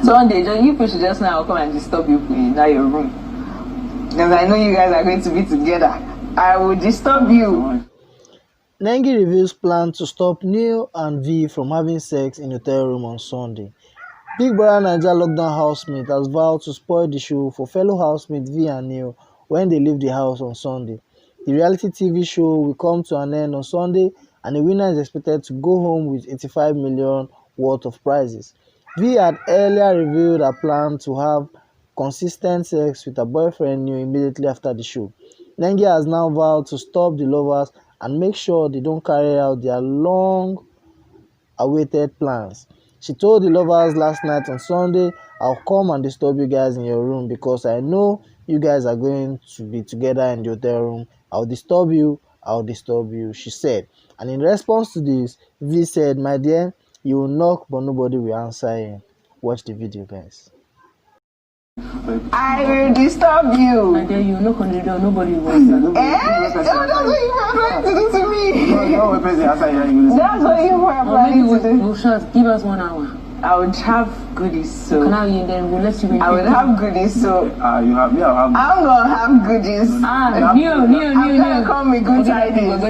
Sunday, you people should just now come and disturb you in that your room. Because I know you guys are going to be together. I will disturb you. Nengi reveals plan to stop Neil and V from having sex in hotel room on Sunday. Big Brother Naija lockdown housemate has vowed to spoil the show for fellow housemates V and Neil when they leave the house on Sunday. The reality TV show will come to an end on Sunday and the winner is expected to go home with 85 million worth of prizes. V had earlier revealed her plan to have consistent sex with her boyfriend Neil immediately after the show. Nengi has now vowed to stop the lovers and make sure they don't carry out their long-awaited plans. She told the lovers last night on Sunday, "I'll come and disturb you guys in your room because I know you guys are going to be together in the hotel room. I'll disturb you, she said. And in response to this, V said, "My dear, you will knock but nobody will answer you." Watch the video, guys. I will disturb you. My dear, you knock on the door, nobody will answer. That's what you were trying to do to me. That's what you were Maybe planning to do. we'll shut. Give us 1 hour. I would have goodies, so Now you then we'll let you in. I would have goodies, so You have me. I'm gonna have goodies. New. I'm gonna come with good tidings.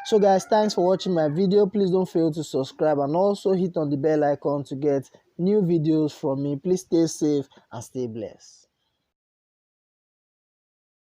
So guys, thanks for watching my video. Please don't fail to subscribe and also hit on the bell icon to get new videos from me. Please stay safe and stay blessed.